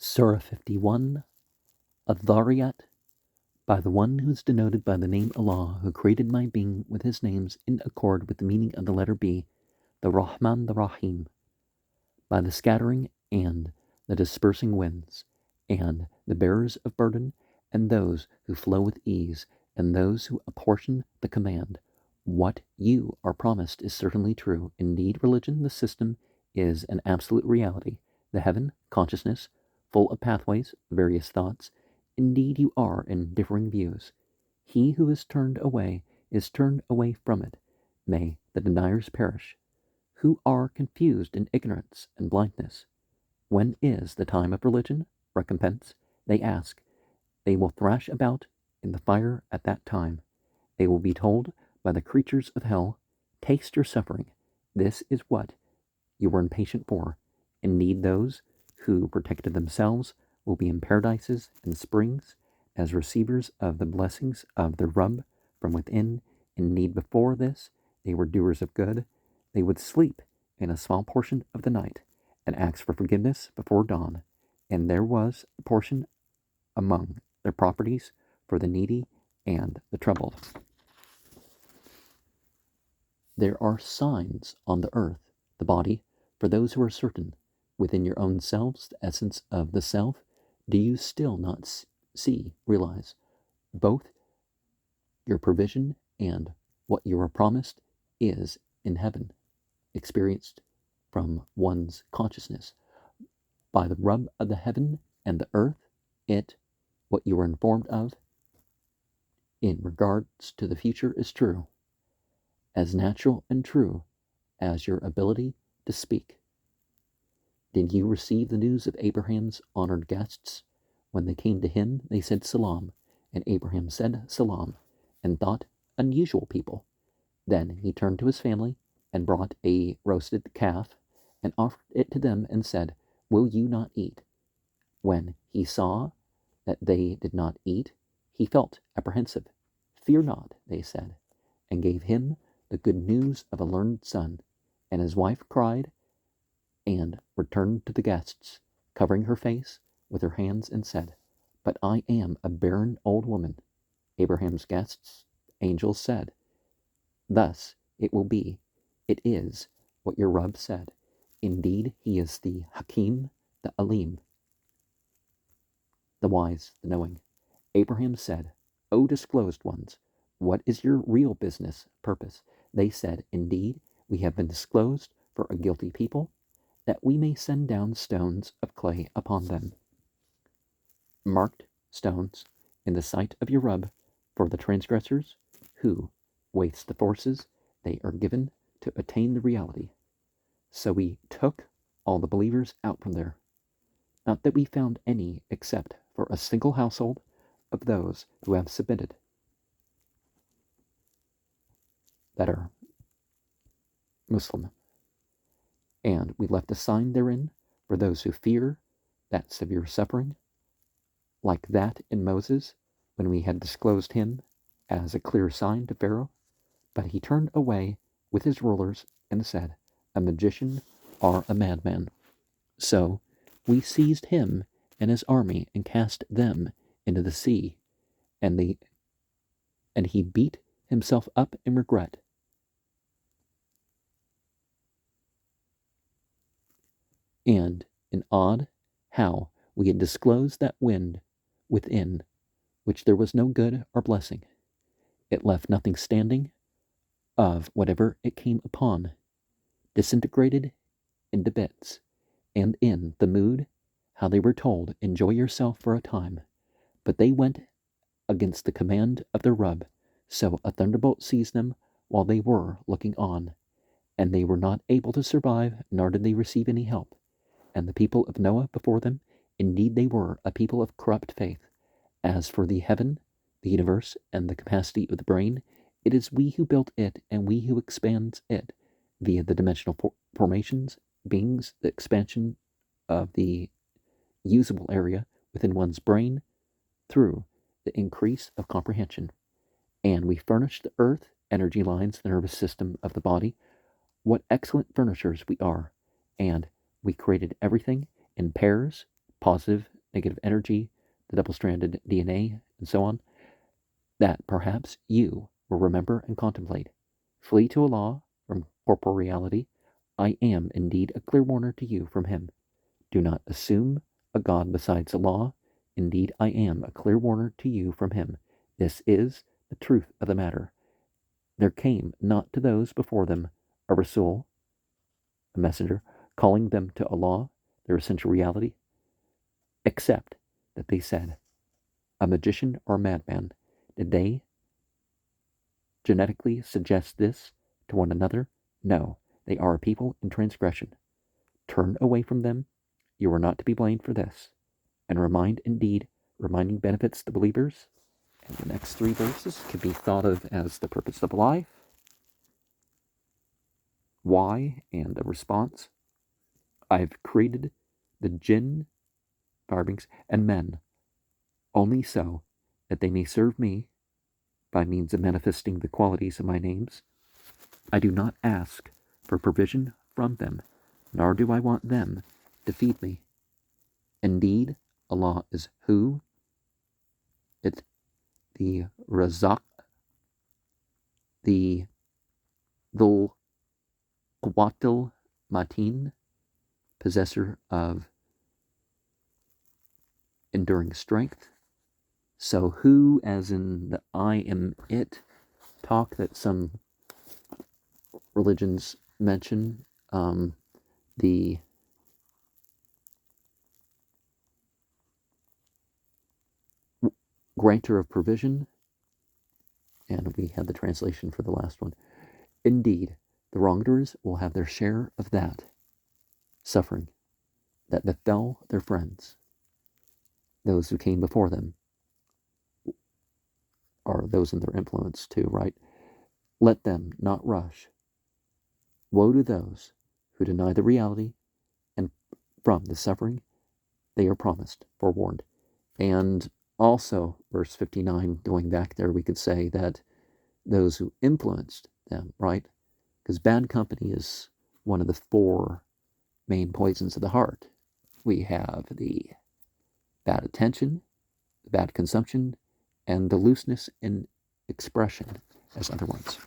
Surah 51, Adh-Dhariyat, by the one who is denoted by the name Allah, who created my being with his names in accord with the meaning of the letter B, the Rahman, the Rahim, by the scattering and the dispersing winds, and the bearers of burden, and those who flow with ease, and those who apportion the command. What you are promised is certainly true. Indeed, religion, the system, is an absolute reality. The heaven, consciousness, full of pathways, various thoughts. Indeed, you are in differing views. He who is turned away from it. May the deniers perish, who are confused in ignorance and blindness. When is the time of religion, recompense? They ask. They will thrash about in the fire at that time. They will be told by the creatures of hell, taste your suffering. This is what you were impatient for. Indeed, those who protected themselves will be in paradises and springs as receivers of the blessings of the Rabb from within. Indeed, before this, they were doers of good. They would sleep in a small portion of the night and ask for forgiveness before dawn. And there was a portion among their properties for the needy and the troubled. There are signs on the earth, the body, for those who are certain. Within your own selves, the essence of the self, do you still not realize both your provision and what you are promised is in heaven, experienced from one's consciousness. By the Rabb of the heaven and the earth, what you are informed of in regards to the future is true, as natural and true as your ability to speak. Did you receive the news of Abraham's honored guests? When they came to him, they said salam, and Abraham said salam, and thought, unusual people. Then he turned to his family and brought a roasted calf and offered it to them and said, will you not eat? When he saw that they did not eat, he felt apprehensive. Fear not, they said, and gave him the good news of a learned son. And his wife cried and returned to the guests, covering her face with her hands, and said, but I am a barren old woman. Abraham's guests, angels, said, thus it will be. It is what your Rabb said. Indeed, he is the Hakim, the Alim, the wise, the knowing. Abraham said, O disclosed ones, what is your real business purpose? They said, indeed, we have been disclosed for a guilty people, that we may send down stones of clay upon them, marked stones in the sight of your Rabb for the transgressors who waste the forces they are given to attain the reality. So we took all the believers out from there. Not that we found any except for a single household of those who have submitted, that are Muslim. And we left a sign therein for those who fear that severe suffering, like that in Moses, when we had disclosed him as a clear sign to Pharaoh. But he turned away with his rulers and said, a magician or a madman. So we seized him and his army and cast them into the sea, and he beat himself up in regret. And in odd how we had disclosed that wind within which there was no good or blessing. It left nothing standing of whatever it came upon, disintegrated into bits, and in the mood how they were told, enjoy yourself for a time. But they went against the command of their Rabb, so a thunderbolt seized them while they were looking on, and they were not able to survive, nor did they receive any help. And the people of Noah before them, indeed they were a people of corrupt faith. As for the heaven, the universe, and the capacity of the brain, it is we who built it, and we who expands it via the dimensional formations, beings, the expansion of the usable area within one's brain through the increase of comprehension. And we furnish the earth, energy lines, the nervous system of the body. What excellent furnishers we are. And we created everything in pairs, positive negative energy, the double-stranded DNA, and so on, that perhaps you will remember and contemplate. Flee to Allah from corporeality. I am indeed a clear warner to you from him. Do not assume a God besides Allah. Indeed, I am a clear warner to you from him. This is the truth of the matter. There came not to those before them a Rasul, a messenger, calling them to Allah, their essential reality, except that they said, a magician or madman. Did they genetically suggest this to one another? No, they are a people in transgression. Turn away from them. You are not to be blamed for this. And reminding benefits the believers. And the next 3 verses can be thought of as the purpose of life, why, and the response. I have created the jinn, fire beings, and men only so that they may serve me by means of manifesting the qualities of my names. I do not ask for provision from them, nor do I want them to feed me. Indeed, Allah is who? It's the Razak, the Dhul Quwwatil Matin, possessor of enduring strength. So who, as in the I am it talk that some religions mention, the grantor of provision, and we had the translation for the last one. Indeed, the wrongdoers will have their share of that suffering that befell their friends, those who came before them, or those in their influence too, right? Let them not rush. Woe to those who deny the reality, and from the suffering they are promised, forewarned. And also, verse 59, going back there, we could say that those who influenced them, right? Because bad company is one of the 4 main poisons of the heart. We have the bad attention, bad consumption, and the looseness in expression as other ones.